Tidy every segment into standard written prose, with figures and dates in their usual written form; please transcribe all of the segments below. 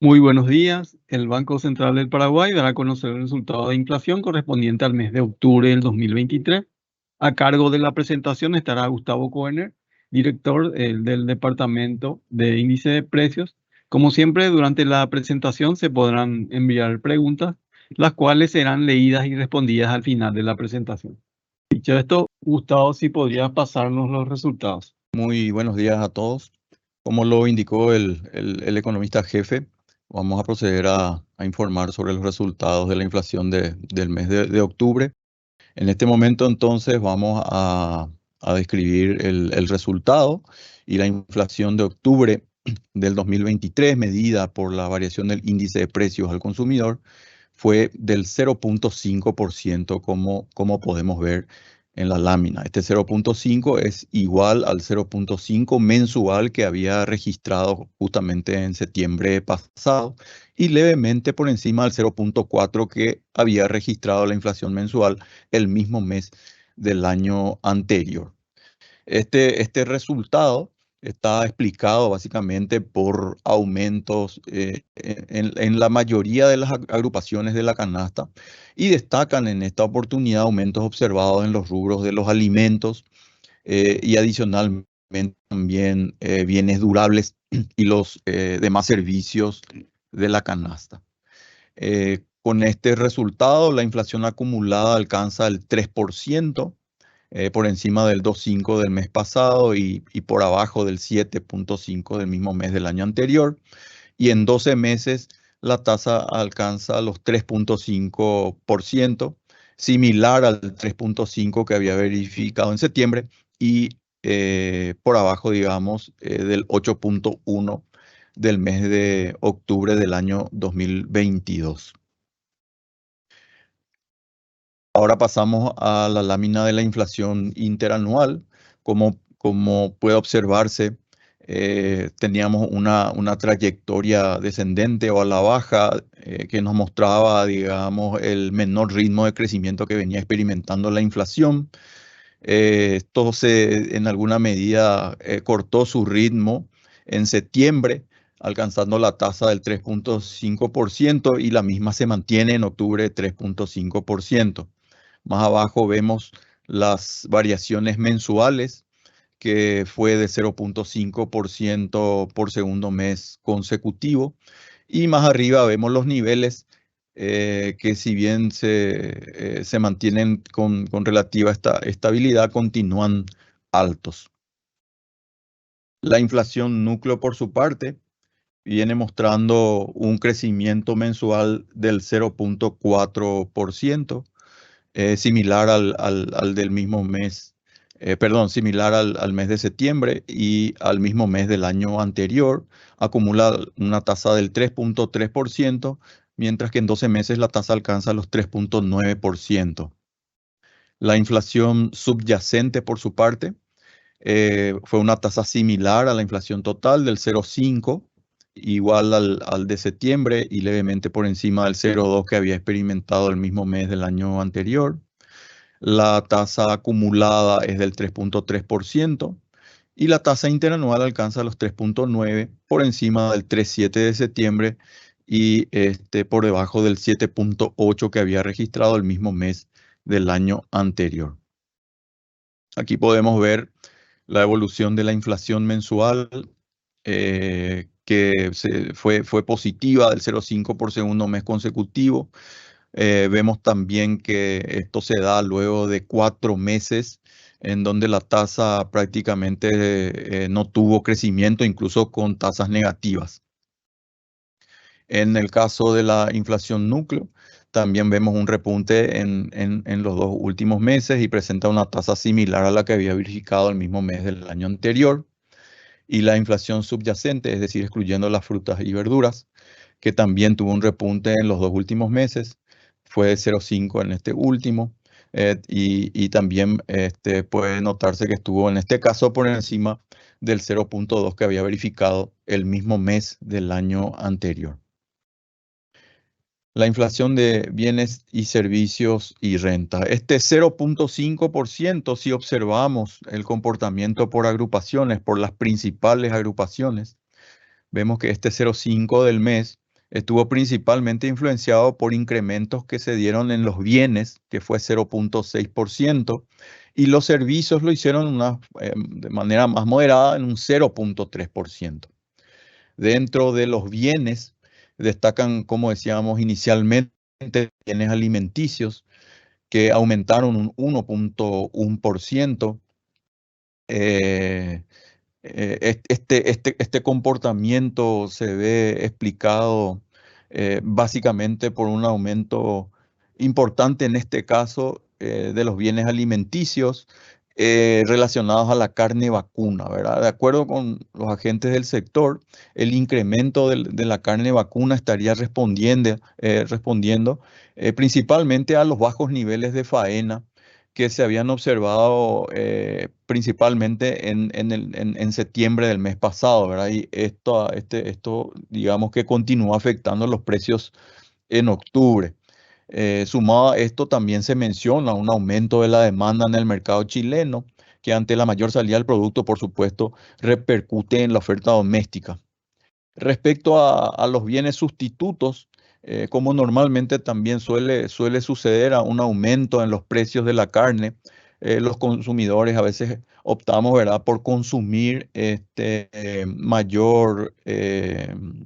Muy buenos días. El Banco Central del Paraguay dará a conocer el resultado de inflación correspondiente al mes de octubre del 2023. A cargo de la presentación estará Gustavo Koerner, director del Departamento de Índice de Precios. Como siempre, durante la presentación se podrán enviar preguntas, las cuales serán leídas y respondidas al final de la presentación. Dicho esto, Gustavo, si podrías pasarnos los resultados. Muy buenos días a todos. Como lo indicó el economista jefe, vamos a proceder a informar sobre los resultados de la inflación del mes de octubre. En este momento, entonces, vamos a describir el resultado y la inflación de octubre del 2023, medida por la variación del índice de precios al consumidor, fue del 0.5%, como podemos ver en la lámina. Este 0.5 es igual al 0.5 mensual que había registrado justamente en septiembre pasado y levemente por encima del 0.4 que había registrado la inflación mensual el mismo mes del año anterior. Este resultado está explicado básicamente por aumentos en la mayoría de las agrupaciones de la canasta y destacan en esta oportunidad aumentos observados en los rubros de los alimentos y adicionalmente también bienes durables y los demás servicios de la canasta. Con este resultado, la inflación acumulada alcanza el 3%, por encima del 2.5 del mes pasado y por abajo del 7.5 del mismo mes del año anterior. Y en 12 meses la tasa alcanza los 3.5%, similar al 3.5 que había verificado en septiembre y por abajo, digamos, del 8.1 del mes de octubre del año 2022. Ahora pasamos a la lámina de la inflación interanual. Como puede observarse, teníamos una trayectoria descendente o a la baja que nos mostraba, digamos, el menor ritmo de crecimiento que venía experimentando la inflación. Esto en alguna medida cortó su ritmo en septiembre, alcanzando la tasa del 3.5% y la misma se mantiene en octubre de 3.5%. Más abajo vemos las variaciones mensuales, que fue de 0.5% por segundo mes consecutivo. Y más arriba vemos los niveles que si bien se mantienen con relativa estabilidad, continúan altos. La inflación núcleo, por su parte, viene mostrando un crecimiento mensual del 0.4%. Similar al del mismo mes, similar al mes de septiembre y al mismo mes del año anterior, acumula una tasa del 3.3%, mientras que en 12 meses la tasa alcanza los 3.9%. La inflación subyacente, por su parte, fue una tasa similar a la inflación total del 0.5, igual al de septiembre y levemente por encima del 0.2 que había experimentado el mismo mes del año anterior. La tasa acumulada es del 3.3% y la tasa interanual alcanza los 3.9 por encima del 3.7 de septiembre y por debajo del 7.8 que había registrado el mismo mes del año anterior. Aquí podemos ver la evolución de la inflación mensual, que fue positiva del 0.5 por segundo mes consecutivo. Vemos también que esto se da luego de 4 meses en donde la tasa prácticamente no tuvo crecimiento, incluso con tasas negativas. En el caso de la inflación núcleo, también vemos un repunte en los 2 últimos meses y presenta una tasa similar a la que había verificado el mismo mes del año anterior. Y la inflación subyacente, es decir, excluyendo las frutas y verduras, que también tuvo un repunte en los 2 últimos meses, fue de 0.5 en este último, y también puede notarse que estuvo en este caso por encima del 0.2 que había verificado el mismo mes del año anterior. La inflación de bienes y servicios y renta. Este 0.5%, si observamos el comportamiento por agrupaciones, por las principales agrupaciones, vemos que este 0.5 del mes estuvo principalmente influenciado por incrementos que se dieron en los bienes, que fue 0.6%, y los servicios lo hicieron de manera más moderada en un 0.3%. Dentro de los bienes destacan, como decíamos inicialmente, bienes alimenticios, que aumentaron un 1.1%. Este comportamiento se ve explicado básicamente por un aumento importante en este caso de los bienes alimenticios relacionados a la carne vacuna, ¿verdad? De acuerdo con los agentes del sector, el incremento de la carne vacuna estaría respondiendo principalmente a los bajos niveles de faena que se habían observado principalmente en septiembre del mes pasado, ¿verdad? Y esto, digamos que continúa afectando los precios en octubre. Sumado a esto, también se menciona un aumento de la demanda en el mercado chileno, que ante la mayor salida del producto, por supuesto, repercute en la oferta doméstica. Respecto a los bienes sustitutos, como normalmente también suele suceder a un aumento en los precios de la carne, los consumidores a veces optamos, ¿verdad?, por consumir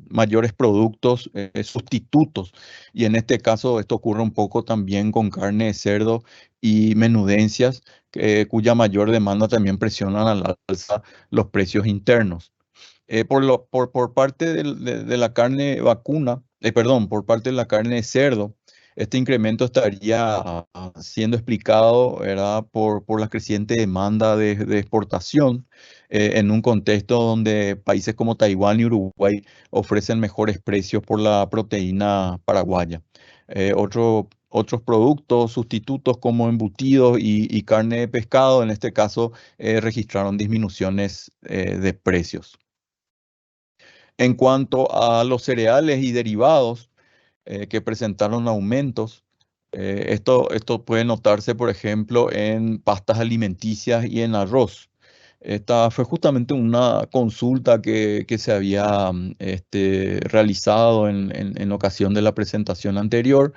mayores productos sustitutos. Y en este caso esto ocurre un poco también con carne de cerdo y menudencias, cuya mayor demanda también presionan al alza los precios internos. Por parte de la carne vacuna, perdón, por parte de la carne de cerdo, este incremento estaría siendo explicado, ¿verdad?, por la creciente demanda de exportación en un contexto donde países como Taiwán y Uruguay ofrecen mejores precios por la proteína paraguaya. Otros productos sustitutos como embutidos y carne de pescado, en este caso, registraron disminuciones de precios. En cuanto a los cereales y derivados que presentaron aumentos, esto puede notarse, por ejemplo, en pastas alimenticias y en arroz. Esta fue justamente una consulta que se había realizado en ocasión de la presentación anterior.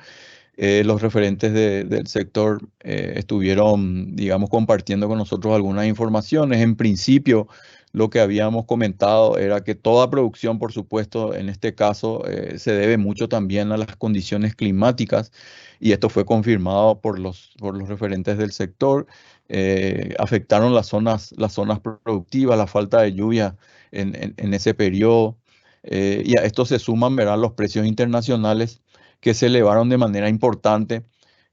Los referentes del sector estuvieron, digamos, compartiendo con nosotros algunas informaciones. En principio, lo que habíamos comentado era que toda producción, por supuesto, en este caso, se debe mucho también a las condiciones climáticas, y esto fue confirmado por los referentes del sector. Afectaron las zonas productivas, la falta de lluvia en ese periodo, y a esto se suman, ¿verdad?, los precios internacionales que se elevaron de manera importante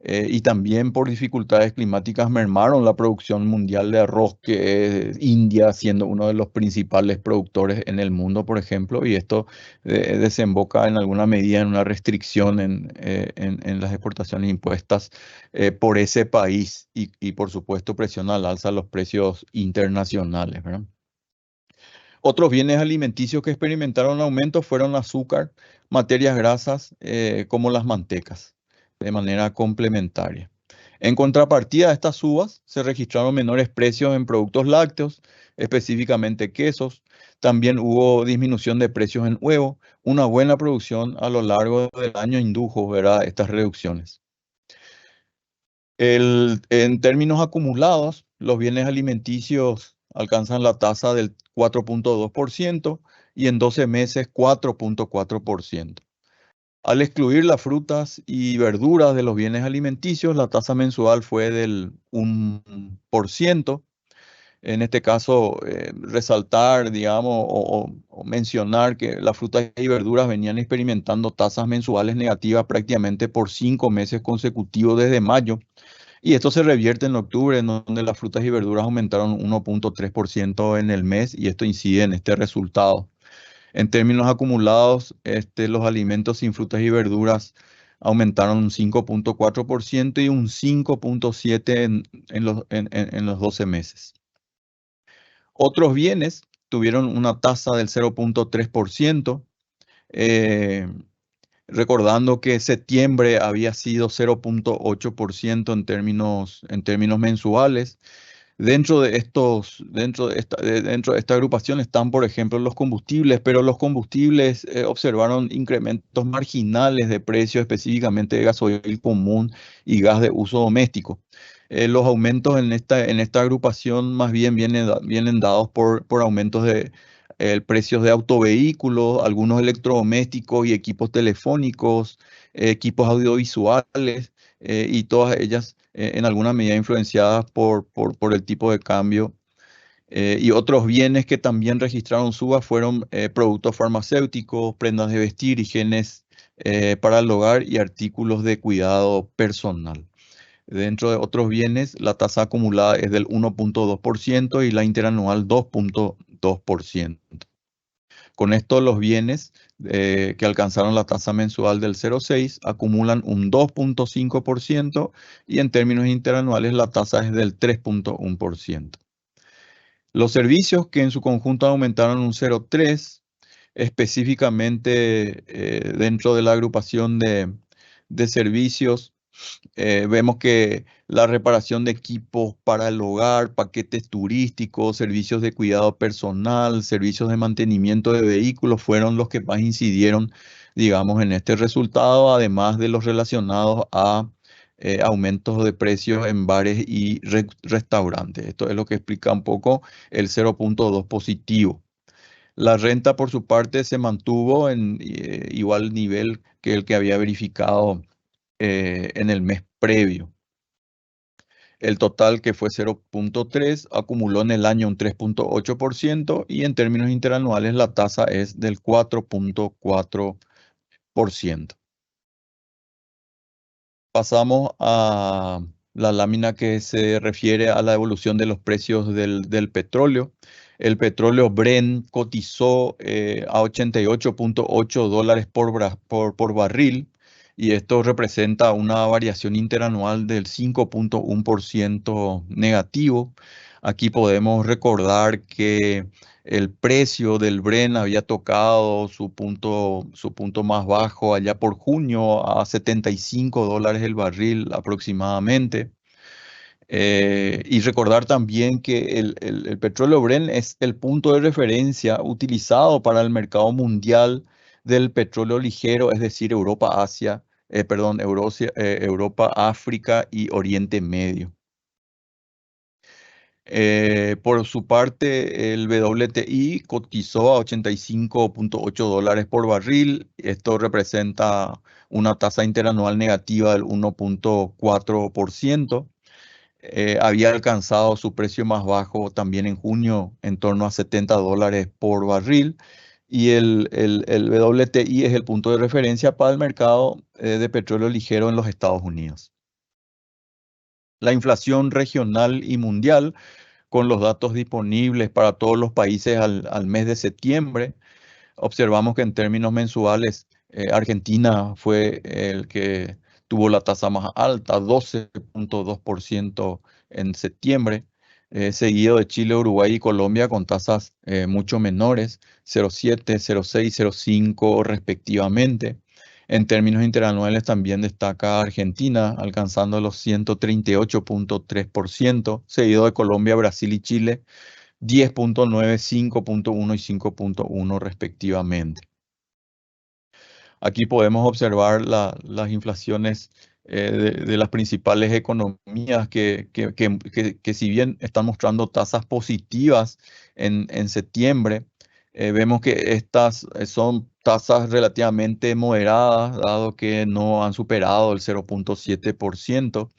y también por dificultades climáticas mermaron la producción mundial de arroz, que es India siendo uno de los principales productores en el mundo, por ejemplo, y esto desemboca en alguna medida en una restricción en las exportaciones impuestas por ese país y por supuesto presiona al alza los precios internacionales, ¿verdad? Otros bienes alimenticios que experimentaron aumento fueron azúcar, materias grasas, como las mantecas, de manera complementaria. En contrapartida a estas subas, se registraron menores precios en productos lácteos, específicamente quesos. También hubo disminución de precios en huevo. Una buena producción a lo largo del año indujo, ¿verdad?, estas reducciones. En términos acumulados, los bienes alimenticios alcanzan la tasa del 4.2% y en 12 meses 4.4%. Al excluir las frutas y verduras de los bienes alimenticios, la tasa mensual fue del 1%. En este caso, resaltar, digamos, o mencionar que las frutas y verduras venían experimentando tasas mensuales negativas prácticamente por 5 meses consecutivos desde mayo. Y esto se revierte en octubre, en donde las frutas y verduras aumentaron 1.3% en el mes, y esto incide en este resultado. En términos acumulados, los alimentos sin frutas y verduras aumentaron un 5.4% y un 5.7% en los 12 meses. Otros bienes tuvieron una tasa del 0.3%. Recordando que septiembre había sido 0.8% en términos mensuales. Dentro de esta agrupación están, por ejemplo, los combustibles, pero los combustibles observaron incrementos marginales de precios, específicamente de gasoil común y gas de uso doméstico. Los aumentos en esta agrupación más bien vienen dados por aumentos de precios de autovehículos, algunos electrodomésticos y equipos telefónicos, equipos audiovisuales, y todas ellas en alguna medida influenciadas por el tipo de cambio. Y otros bienes que también registraron subas fueron productos farmacéuticos, prendas de vestir, higienes para el hogar y artículos de cuidado personal. Dentro de otros bienes, la tasa acumulada es del 1,2% y la interanual 2,2%. Con esto, los bienes que alcanzaron la tasa mensual del 0,6 acumulan un 2,5% y en términos interanuales la tasa es del 3,1%. Los servicios que en su conjunto aumentaron un 0,3, específicamente dentro de la agrupación de servicios. Vemos que la reparación de equipos para el hogar, paquetes turísticos, servicios de cuidado personal, servicios de mantenimiento de vehículos fueron los que más incidieron, digamos, en este resultado, además de los relacionados a aumentos de precios en bares y restaurantes. Esto es lo que explica un poco el 0,2 positivo. La renta, por su parte, se mantuvo en igual nivel que el que había verificado en el mes previo. El total, que fue 0,3, acumuló en el año un 3,8% y en términos interanuales la tasa es del 4,4%. Pasamos a la lámina que se refiere a la evolución de los precios del petróleo. El petróleo Brent cotizó a $88,8 por barril, y esto representa una variación interanual del 5,1% negativo. Aquí podemos recordar que el precio del Brent había tocado su punto más bajo allá por junio a $75 el barril aproximadamente. Y recordar también que el petróleo Brent es el punto de referencia utilizado para el mercado mundial del petróleo ligero, es decir, Europa, África y Oriente Medio. Por su parte, el WTI cotizó a $85,8 por barril. Esto representa una tasa interanual negativa del 1,4%. Había alcanzado su precio más bajo también en junio, en torno a $70 por barril. Y el WTI es el punto de referencia para el mercado de petróleo ligero en los Estados Unidos. La inflación regional y mundial, con los datos disponibles para todos los países al mes de septiembre, observamos que en términos mensuales, Argentina fue el que tuvo la tasa más alta, 12,2% en septiembre, seguido de Chile, Uruguay y Colombia con tasas mucho menores, 0,7, 0,6, 0,5 respectivamente. En términos interanuales también destaca Argentina, alcanzando los 138,3%, seguido de Colombia, Brasil y Chile, 10,9, 5,1 y 5,1 respectivamente. Aquí podemos observar las inflaciones de las principales economías que si bien están mostrando tasas positivas en septiembre, vemos que estas son tasas relativamente moderadas, dado que no han superado el 0,7%.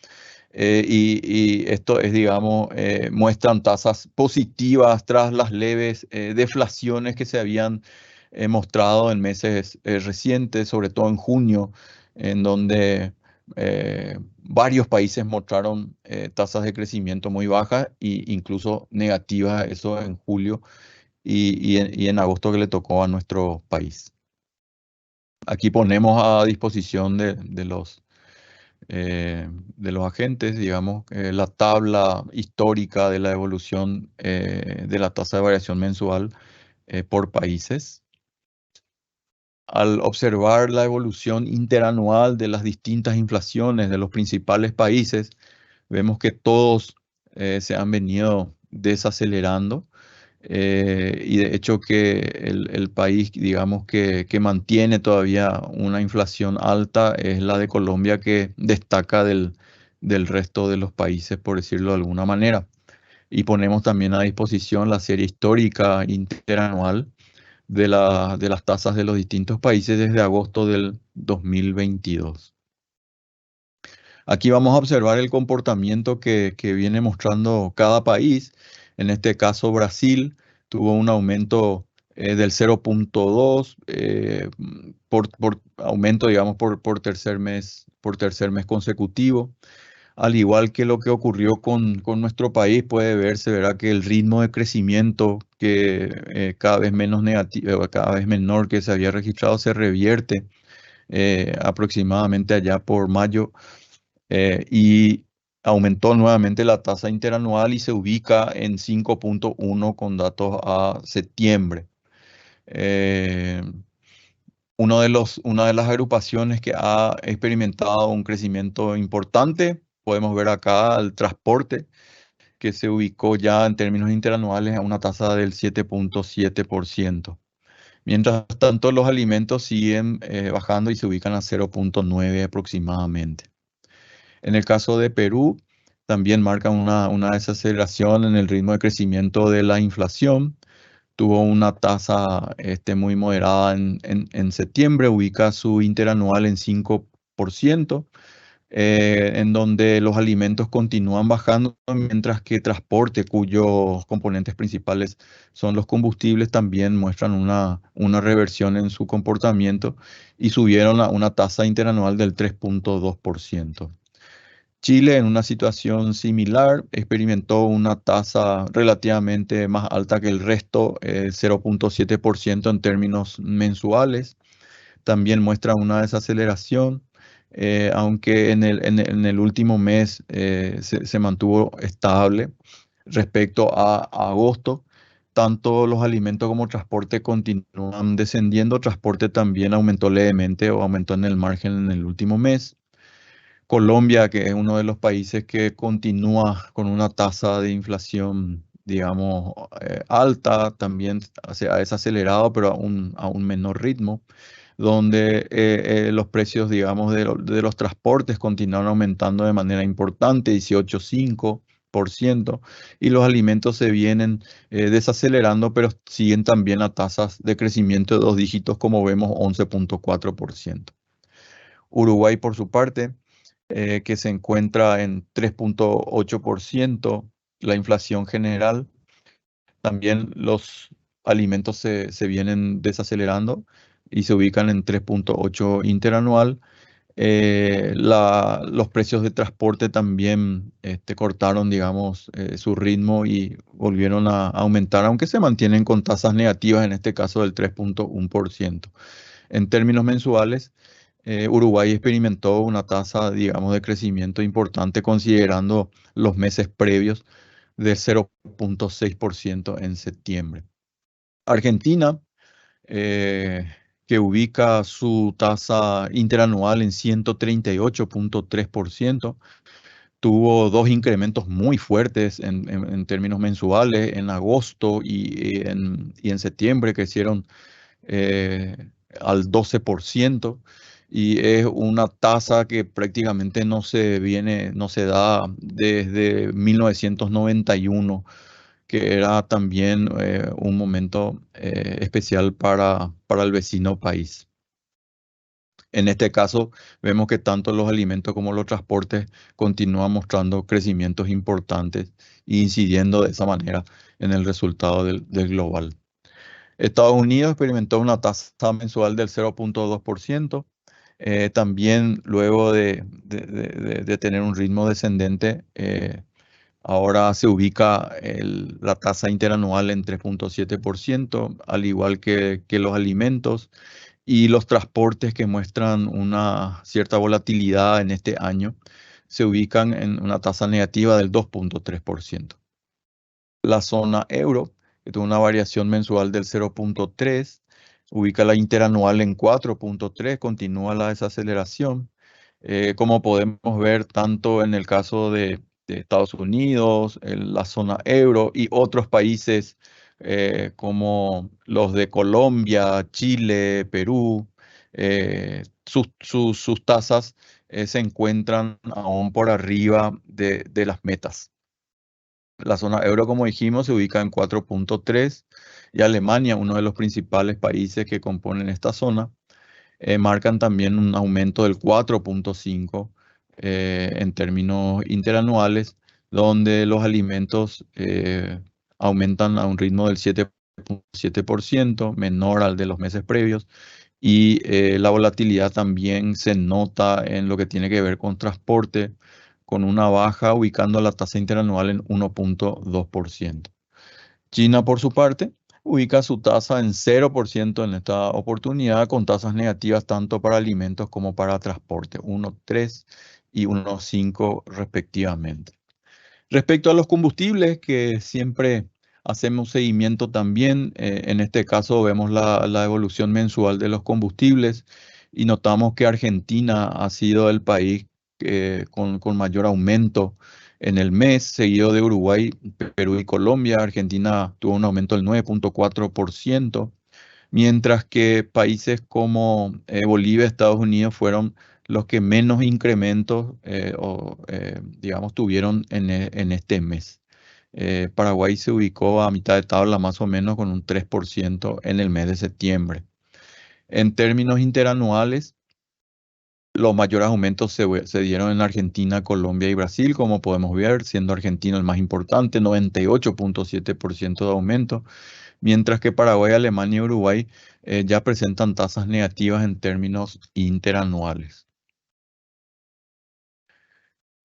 Y esto es, digamos, muestran tasas positivas tras las leves deflaciones que se habían mostrado en meses recientes, sobre todo en junio, en donde varios países mostraron tasas de crecimiento muy bajas e incluso negativas, eso en julio y en agosto, que le tocó a nuestro país. Aquí ponemos a disposición de los agentes, digamos, la tabla histórica de la evolución de la tasa de variación mensual por países. Al observar la evolución interanual de las distintas inflaciones de los principales países, vemos que todos se han venido desacelerando. Y de hecho que el país, digamos, que mantiene todavía una inflación alta es la de Colombia, que destaca del resto de los países, por decirlo de alguna manera. Y ponemos también a disposición la serie histórica interanual de las tasas de los distintos países desde agosto del 2022. Aquí vamos a observar el comportamiento que viene mostrando cada país. En este caso, Brasil tuvo un aumento del 0,2 por aumento, digamos, por tercer mes consecutivo. Al igual que lo que ocurrió con nuestro país, puede verse, verá que el ritmo de crecimiento que cada vez menos negativo, cada vez menor que se había registrado, se revierte aproximadamente allá por mayo, y aumentó nuevamente la tasa interanual y se ubica en 5,1 con datos a septiembre. Eh, una de las agrupaciones que ha experimentado un crecimiento importante, podemos ver acá el transporte, que se ubicó ya en términos interanuales a una tasa del 7,7%. Mientras tanto, los alimentos siguen bajando y se ubican a 0,9 aproximadamente. En el caso de Perú, también marca una desaceleración en el ritmo de crecimiento de la inflación. Tuvo una tasa muy moderada en septiembre, ubica su interanual en 5%, en donde los alimentos continúan bajando, mientras que transporte, cuyos componentes principales son los combustibles, también muestran una reversión en su comportamiento y subieron a una tasa interanual del 3,2%. Chile, en una situación similar, experimentó una tasa relativamente más alta que el resto, 0,7% en términos mensuales. También muestra una desaceleración, aunque en el último mes se mantuvo estable. Respecto a agosto, tanto los alimentos como transporte continúan descendiendo. Transporte también aumentó levemente o aumentó en el margen en el último mes. Colombia, que es uno de los países que continúa con una tasa de inflación, digamos, alta, también se ha desacelerado, pero a un menor ritmo, donde los precios, digamos, de los transportes continúan aumentando de manera importante, 18,5%, y los alimentos se vienen desacelerando, pero siguen también a tasas de crecimiento de dos dígitos, como vemos, 11,4%. Uruguay, por su parte, que se encuentra en 3,8% la inflación general. También los alimentos se vienen desacelerando y se ubican en 3,8 interanual. Los precios de transporte también cortaron, digamos, su ritmo y volvieron a aumentar, aunque se mantienen con tasas negativas, en este caso del 3,1%. En términos mensuales, Uruguay experimentó una tasa, digamos, de crecimiento importante, considerando los meses previos, de 0,6% en septiembre. Argentina, que ubica su tasa interanual en 138,3%, tuvo dos incrementos muy fuertes en términos mensuales. En agosto y en septiembre crecieron al 12%, y es una tasa que prácticamente no se da desde 1991, que era también un momento especial para el vecino país. En este caso, vemos que tanto los alimentos como los transportes continúan mostrando crecimientos importantes e incidiendo de esa manera en el resultado del global. Estados Unidos experimentó una tasa mensual del 0,2%. También luego de tener un ritmo descendente, ahora se ubica la tasa interanual en 3,7%, al igual que los alimentos y los transportes, que muestran una cierta volatilidad en este año, se ubican en una tasa negativa del 2,3%. La zona euro, que tuvo una variación mensual del 0,3, ubica la interanual en 4,3, continúa la desaceleración. Como podemos ver, tanto en el caso Estados Unidos, la zona euro y otros países como los de Colombia, Chile, Perú, sus tasas se encuentran aún por arriba de las metas. La zona euro, como dijimos, se ubica en 4.3 y Alemania, uno de los principales países que componen esta zona, marcan también un aumento del 4.5 en términos interanuales, donde los alimentos aumentan a un ritmo del 7.7%, menor al de los meses previos, y la volatilidad también se nota en lo que tiene que ver con transporte, con una baja ubicando la tasa interanual en 1.2%. China, por su parte, ubica su tasa en 0% en esta oportunidad, con tasas negativas tanto para alimentos como para transporte, 1.3 y 1.5 respectivamente. Respecto a los combustibles, que siempre hacemos seguimiento también, en este caso vemos la evolución mensual de los combustibles y notamos que Argentina ha sido el país con mayor aumento en el mes, seguido de Uruguay, Perú y Colombia. Argentina tuvo un aumento del 9.4%, mientras que países como Bolivia, Estados Unidos fueron los que menos incrementos digamos, tuvieron en este mes. Paraguay se ubicó a mitad de tabla más o menos con un 3% en el mes de septiembre. En términos interanuales, los mayores aumentos se dieron en Argentina, Colombia y Brasil, como podemos ver, siendo Argentina el más importante, 98.7% de aumento, mientras que Paraguay, Alemania y Uruguay ya presentan tasas negativas en términos interanuales.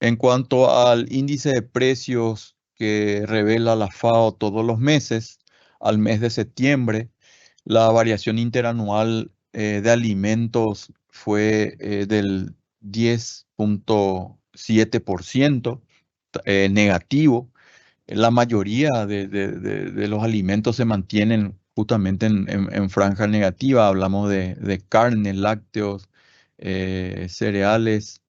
En cuanto al índice de precios que revela la FAO todos los meses, al mes de septiembre, la variación interanual de alimentos fue del 10.7% negativo. La mayoría de los alimentos se mantienen justamente en franja negativa. Hablamos de carne, lácteos, cereales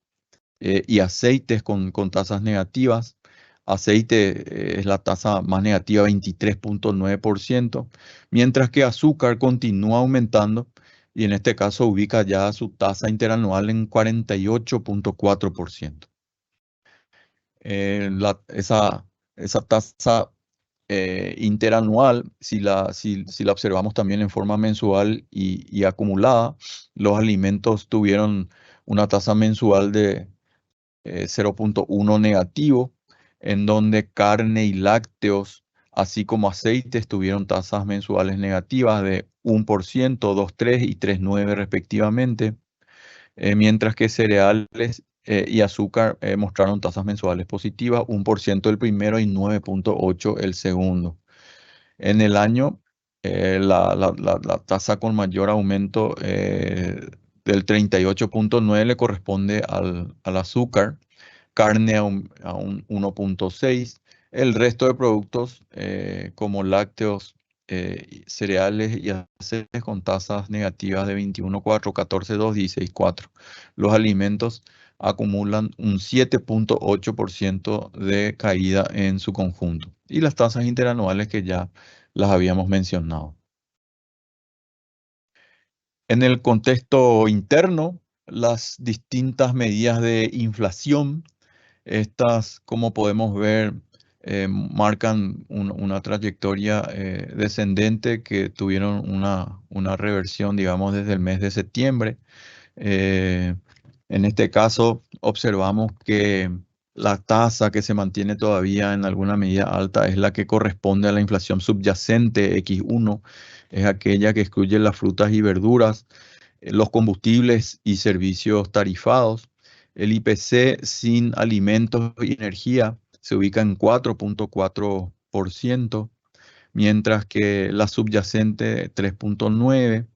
y aceites con tasas negativas. Aceite es la tasa más negativa, 23.9%, mientras que azúcar continúa aumentando y en este caso ubica ya su tasa interanual en 48.4%. Esa tasa interanual, si la observamos también en forma mensual y acumulada, los alimentos tuvieron una tasa mensual de 0.1 negativo, en donde carne y lácteos, así como aceites, tuvieron tasas mensuales negativas de 1%, 2.3 y 3.9 respectivamente, mientras que cereales y azúcar mostraron tasas mensuales positivas, 1% el primero y 9.8 el segundo. En el año, la tasa con mayor aumento del 38.9 le corresponde al azúcar, carne a un 1.6, el resto de productos como lácteos, cereales y aceites con tasas negativas de 21.4, 14.2, 16.4. Los alimentos acumulan un 7.8% de caída en su conjunto. Y las tasas interanuales que ya las habíamos mencionado. En el contexto interno, las distintas medidas de inflación, estas, como podemos ver, marcan una trayectoria descendente que tuvieron una reversión, digamos, desde el mes de septiembre. En este caso, observamos que la tasa que se mantiene todavía en alguna medida alta es la que corresponde a la inflación subyacente X1, es aquella que excluye las frutas y verduras, los combustibles y servicios tarifados. El IPC sin alimentos y energía se ubica en 4.4%, mientras que la subyacente 3.9%.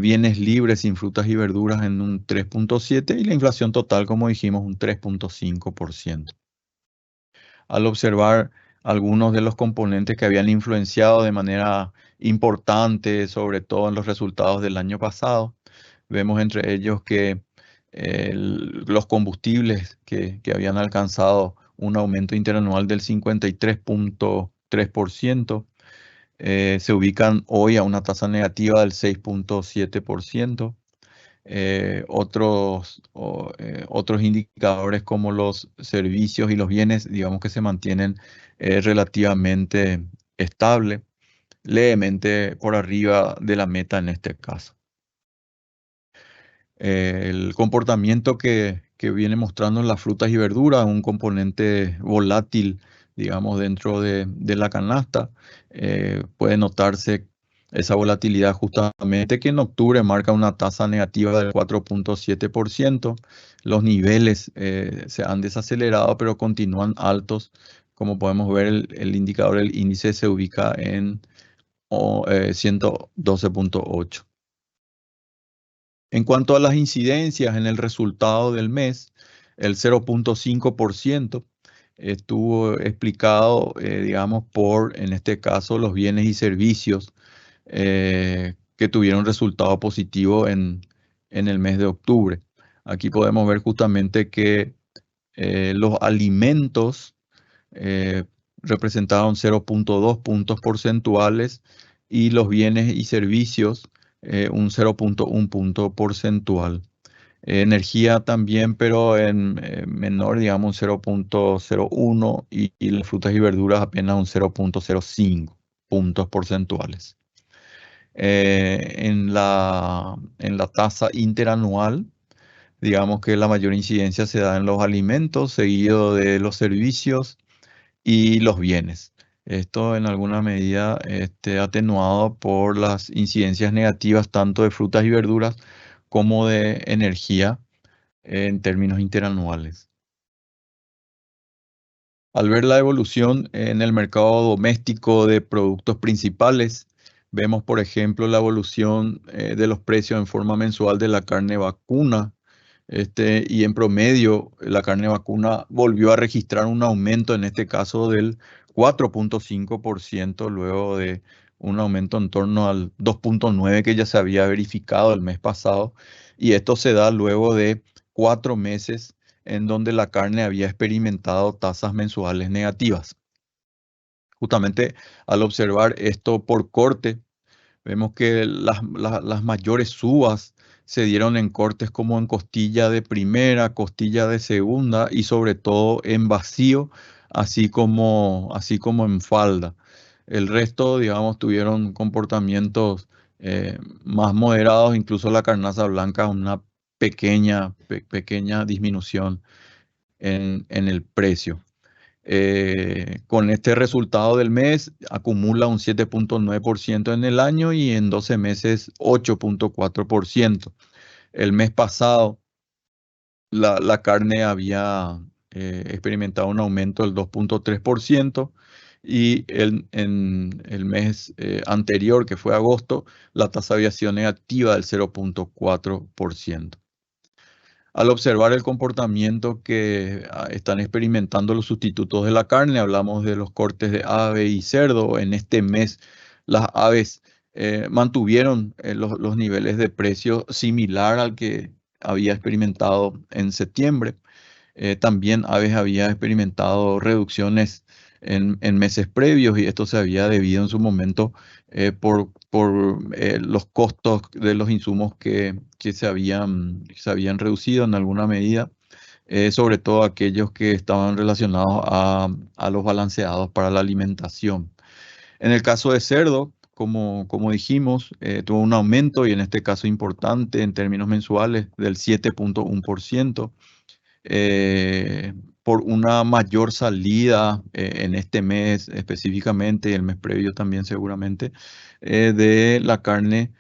Bienes libres sin frutas y verduras en un 3.7% y la inflación total, como dijimos, un 3.5%. Al observar algunos de los componentes que habían influenciado de manera importante, sobre todo en los resultados del año pasado, vemos entre ellos que los combustibles que habían alcanzado un aumento interanual del 53.3%. Se ubican hoy a una tasa negativa del 6.7%. Otros indicadores como los servicios y los bienes, digamos que se mantienen relativamente estables, levemente por arriba de la meta en este caso. El comportamiento que viene mostrando las frutas y verduras, un componente volátil, digamos, dentro de la canasta, puede notarse esa volatilidad justamente que en octubre marca una tasa negativa del 4.7%. Los niveles se han desacelerado, pero continúan altos. Como podemos ver, el indicador del índice se ubica en 112.8. En cuanto a las incidencias en el resultado del mes, el 0.5% estuvo explicado, digamos, por, en este caso, los bienes y servicios que tuvieron resultado positivo en el mes de octubre. Aquí podemos ver justamente que los alimentos representaron 0.2 puntos porcentuales y los bienes y servicios un 0.1 punto porcentual. Energía también, pero en menor, digamos, 0.01 y las frutas y verduras apenas un 0.05 puntos porcentuales. En la tasa interanual, digamos que la mayor incidencia se da en los alimentos, seguido de los servicios y los bienes. Esto en alguna medida atenuado por las incidencias negativas tanto de frutas y verduras como de energía en términos interanuales. Al ver la evolución en el mercado doméstico de productos principales, vemos por ejemplo la evolución de los precios en forma mensual de la carne vacuna. Y en promedio, la carne vacuna volvió a registrar un aumento, en este caso del 4.5%, luego de un aumento en torno al 2.9% que ya se había verificado el mes pasado. Y esto se da luego de 4 meses en donde la carne había experimentado tasas mensuales negativas. Justamente al observar esto por corte, vemos que las mayores subas se dieron en cortes como en costilla de primera, costilla de segunda y sobre todo en vacío, así como en falda. El resto, digamos, tuvieron comportamientos más moderados, incluso la carnaza blanca, una pequeña disminución en el precio. Con este resultado del mes acumula un 7.9% en el año y en 12 meses 8.4%. El mes pasado la carne había experimentado un aumento del 2.3% y en el mes anterior, que fue agosto, la tasa había sido negativa del 0.4%. Al observar el comportamiento que están experimentando los sustitutos de la carne, hablamos de los cortes de ave y cerdo. En este mes las aves mantuvieron los niveles de precio similar al que había experimentado en septiembre. También aves había experimentado reducciones en meses previos y esto se había debido en su momento por los costos de los insumos que se habían reducido en alguna medida, sobre todo aquellos que estaban relacionados a los balanceados para la alimentación. En el caso de cerdo, como dijimos, tuvo un aumento y en este caso importante en términos mensuales del 7.1%. Por una mayor salida en este mes específicamente y el mes previo también seguramente de la carne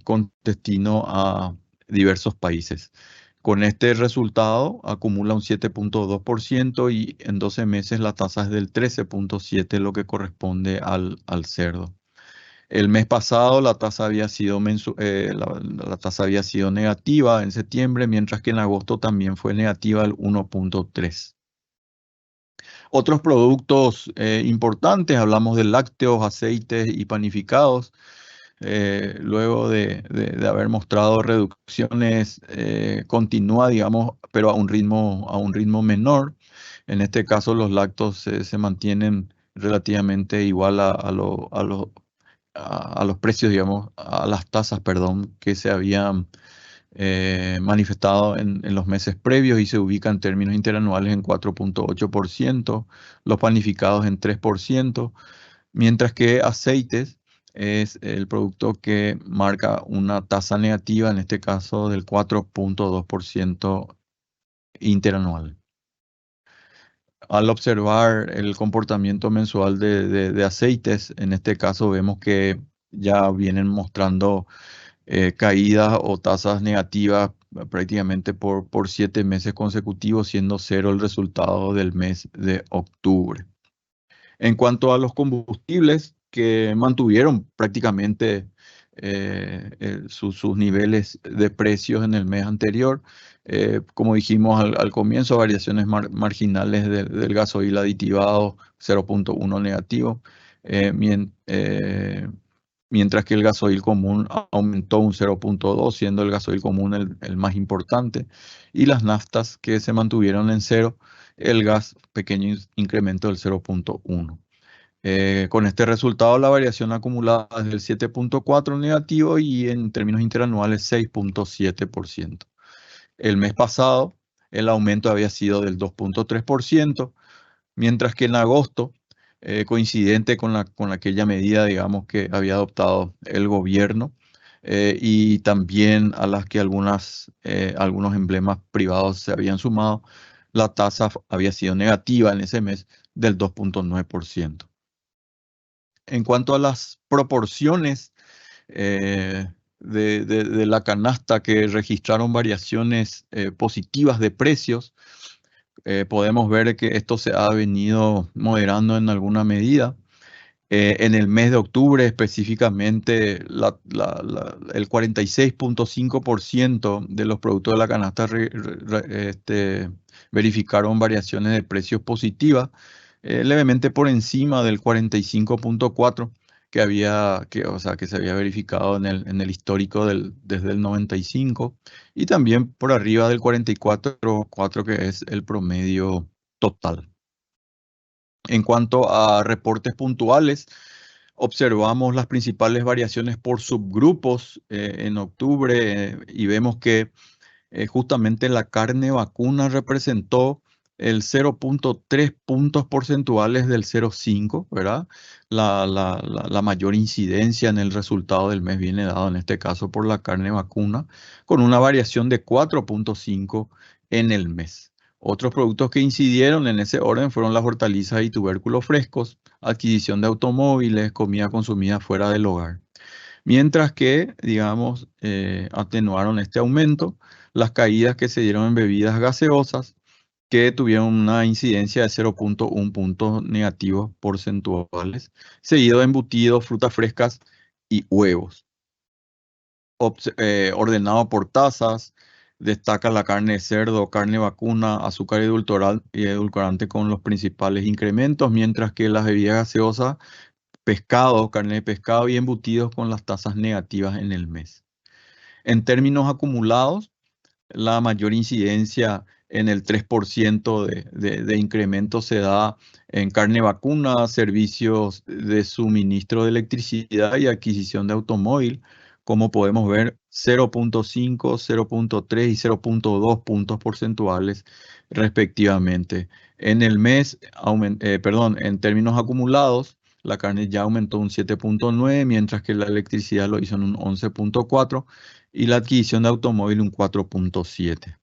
con destino a diversos países. Con este resultado acumula un 7.2% y en 12 meses la tasa es del 13.7%, lo que corresponde al cerdo. El mes pasado la tasa había sido, la tasa había sido negativa en septiembre, mientras que en agosto también fue negativa al 1.3. Otros productos importantes, hablamos de lácteos, aceites y panificados. luego de haber mostrado reducciones, continúa, digamos, pero a un ritmo menor. En este caso, los lácteos se mantienen relativamente igual a los precios, digamos, a las tasas, perdón, que se habían manifestado en los meses previos y se ubica en términos interanuales en 4,8%, los panificados en 3%, mientras que aceites es el producto que marca una tasa negativa, en este caso del 4,2% interanual. Al observar el comportamiento mensual de aceites, en este caso vemos que ya vienen mostrando caídas o tasas negativas prácticamente por 7 meses consecutivos, siendo cero el resultado del mes de octubre. En cuanto a los combustibles, que mantuvieron prácticamente sus niveles de precios en el mes anterior, como dijimos al comienzo, variaciones marginales del gasoil aditivado, 0,1 negativo, mientras que el gasoil común aumentó un 0,2, siendo el gasoil común el más importante, y las naftas que se mantuvieron en cero, el gas pequeño incremento del 0,1. Con este resultado, la variación acumulada es del 7,4 negativo y en términos interanuales 6,7%. El mes pasado, el aumento había sido del 2,3%, mientras que en agosto, coincidente con aquella medida, digamos, que había adoptado el gobierno, y también a las que algunos emblemas privados se habían sumado, la tasa había sido negativa en ese mes del 2,9%. En cuanto a las proporciones de la canasta que registraron variaciones positivas de precios, podemos ver que esto se ha venido moderando en alguna medida. En el mes de octubre específicamente, el 46,5% de los productos de la canasta verificaron variaciones de precios positivas, levemente por encima del 45,4% que se había verificado en el histórico desde el 95, y también por arriba del 44,4%, que es el promedio total. En cuanto a reportes puntuales, observamos las principales variaciones por subgrupos en octubre, y vemos que justamente la carne vacuna representó el 0,3 puntos porcentuales del 0,5, ¿verdad? La mayor incidencia en el resultado del mes viene dado en este caso por la carne vacuna, con una variación de 4,5 en el mes. Otros productos que incidieron en ese orden fueron las hortalizas y tubérculos frescos, adquisición de automóviles, comida consumida fuera del hogar. Mientras que, digamos, atenuaron este aumento las caídas que se dieron en bebidas gaseosas, que tuvieron una incidencia de 0,1 puntos negativos porcentuales, seguido de embutidos, frutas frescas y huevos. Ordenado por tasas, destaca la carne de cerdo, carne vacuna, azúcar y edulcorante con los principales incrementos, mientras que las bebidas gaseosas, pescado, carne de pescado y embutidos con las tasas negativas en el mes. En términos acumulados, la mayor incidencia en el 3% de incremento se da en carne vacuna, servicios de suministro de electricidad y adquisición de automóvil. Como podemos ver, 0,5, 0,3 y 0,2 puntos porcentuales respectivamente. En el mes, en términos acumulados, la carne ya aumentó un 7,9, mientras que la electricidad lo hizo en un 11,4 y la adquisición de automóvil un 4,7.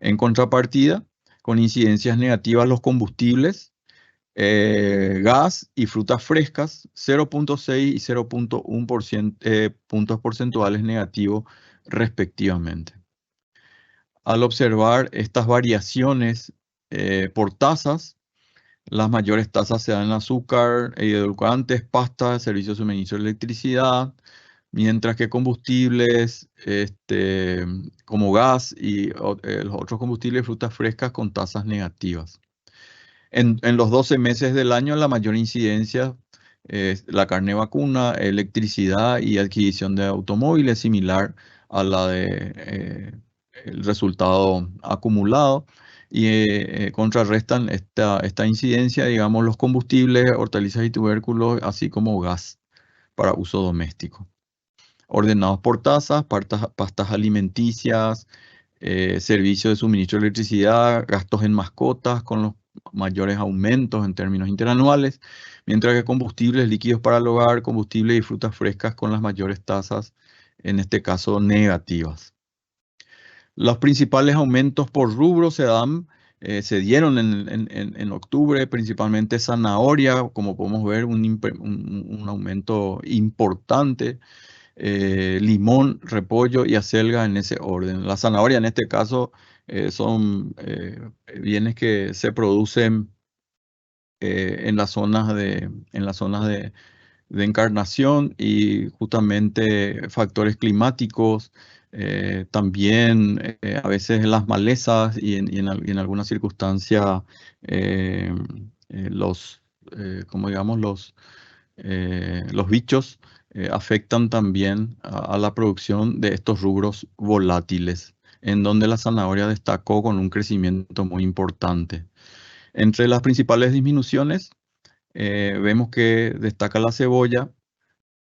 En contrapartida, con incidencias negativas los combustibles, gas y frutas frescas, 0,6 y 0,1 puntos porcentuales negativos respectivamente. Al observar estas variaciones por tasas, las mayores tasas se dan en azúcar, edulcorantes, pastas, servicios de suministro de electricidad, mientras que combustibles como gas y los otros combustibles, frutas frescas con tasas negativas. En los 12 meses del año, la mayor incidencia la carne vacuna, electricidad y adquisición de automóviles, similar a la de el resultado acumulado. Y contrarrestan esta incidencia, digamos, los combustibles, hortalizas y tubérculos, así como gas para uso doméstico. Ordenados por tasas, pastas alimenticias, servicio de suministro de electricidad, gastos en mascotas con los mayores aumentos en términos interanuales, mientras que combustibles líquidos para el hogar, combustibles y frutas frescas con las mayores tasas, en este caso negativas. Los principales aumentos por rubro se dieron en octubre, principalmente zanahoria, como podemos ver, un aumento importante. Limón, repollo y acelga en ese orden. La zanahoria en este caso son bienes que se producen en las zonas de encarnación, y justamente factores climáticos, también a veces en las malezas y en alguna circunstancia como digamos, los bichos afectan también a la producción de estos rubros volátiles, en donde la zanahoria destacó con un crecimiento muy importante. Entre las principales disminuciones, vemos que destaca la cebolla,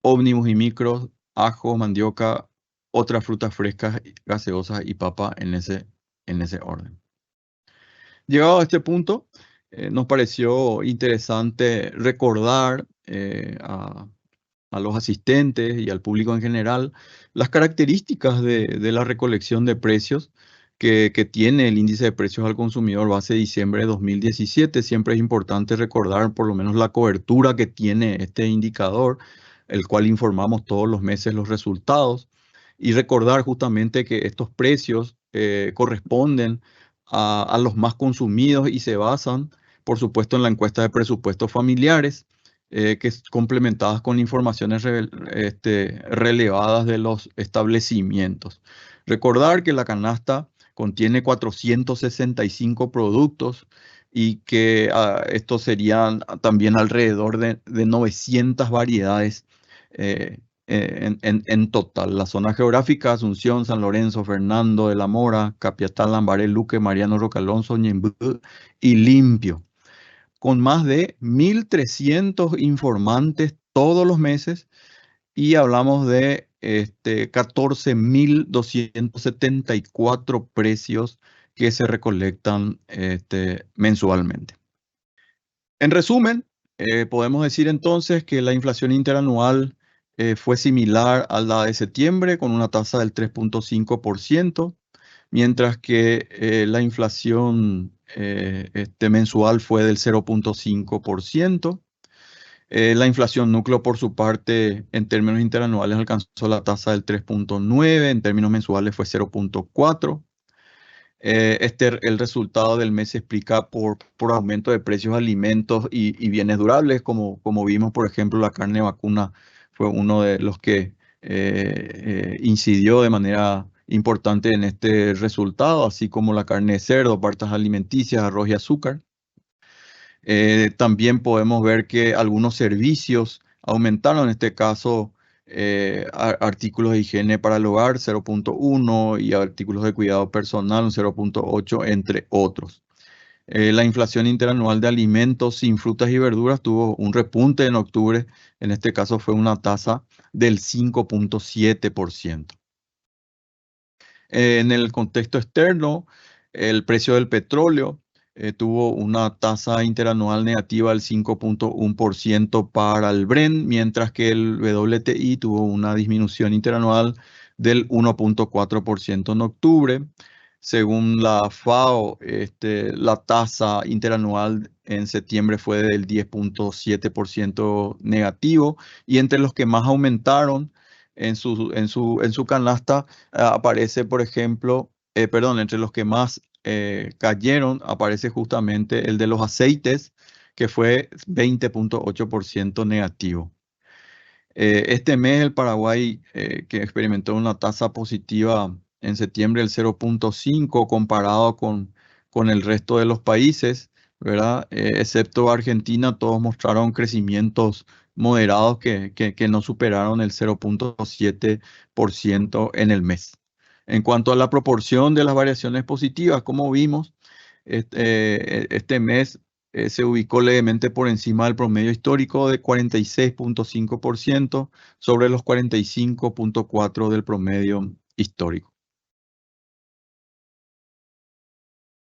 ómnibus y micros, ajo, mandioca, otras frutas frescas, gaseosas y papa en ese orden. Llegado a este punto, nos pareció interesante recordar a los asistentes y al público en general las características de la recolección de precios que tiene el índice de precios al consumidor base de diciembre de 2017. Siempre es importante recordar por lo menos la cobertura que tiene este indicador, el cual informamos todos los meses los resultados, y recordar justamente que estos precios corresponden a los más consumidos y se basan, por supuesto, en la encuesta de presupuestos familiares, que es complementadas con informaciones relevadas de los establecimientos. Recordar que la canasta contiene 465 productos y que estos serían también alrededor de 900 variedades en total. La zona geográfica: Asunción, San Lorenzo, Fernando de la Mora, Capiatá, Lambaré, Luque, Mariano, Roca Alonso, Ñemby y Limpio, con más de 1.300 informantes todos los meses, y hablamos de 14.274 precios que se recolectan mensualmente. En resumen, podemos decir entonces que la inflación interanual fue similar a la de septiembre, con una tasa del 3.5%, mientras que la inflación mensual fue del 0.5%. La inflación núcleo, por su parte, en términos interanuales alcanzó la tasa del 3.9%, en términos mensuales fue 0.4%. El resultado del mes se explica por aumento de precios de alimentos y bienes durables, como vimos, por ejemplo, la carne vacuna fue uno de los que incidió de manera importante en este resultado, así como la carne de cerdo, pastas alimenticias, arroz y azúcar. También podemos ver que algunos servicios aumentaron, en este caso artículos de higiene para el hogar 0.1 y artículos de cuidado personal un 0.8, entre otros. La inflación interanual de alimentos sin frutas y verduras tuvo un repunte en octubre. En este caso fue una tasa del 5.7%. En el contexto externo, el precio del petróleo tuvo una tasa interanual negativa del 5.1% para el Brent, mientras que el WTI tuvo una disminución interanual del 1.4% en octubre. Según la FAO, la tasa interanual en septiembre fue del 10.7% negativo, y entre los que más aumentaron en su canasta aparece, por ejemplo, entre los que más cayeron aparece justamente el de los aceites, que fue 20.8% negativo. Este mes el Paraguay, que experimentó una tasa positiva en septiembre del 0.5 comparado con el resto de los países, ¿verdad? Excepto Argentina, todos mostraron crecimientos moderados que no superaron el 0.7% en el mes. En cuanto a la proporción de las variaciones positivas, como vimos, este mes se ubicó levemente por encima del promedio histórico de 46.5% sobre los 45.4% del promedio histórico.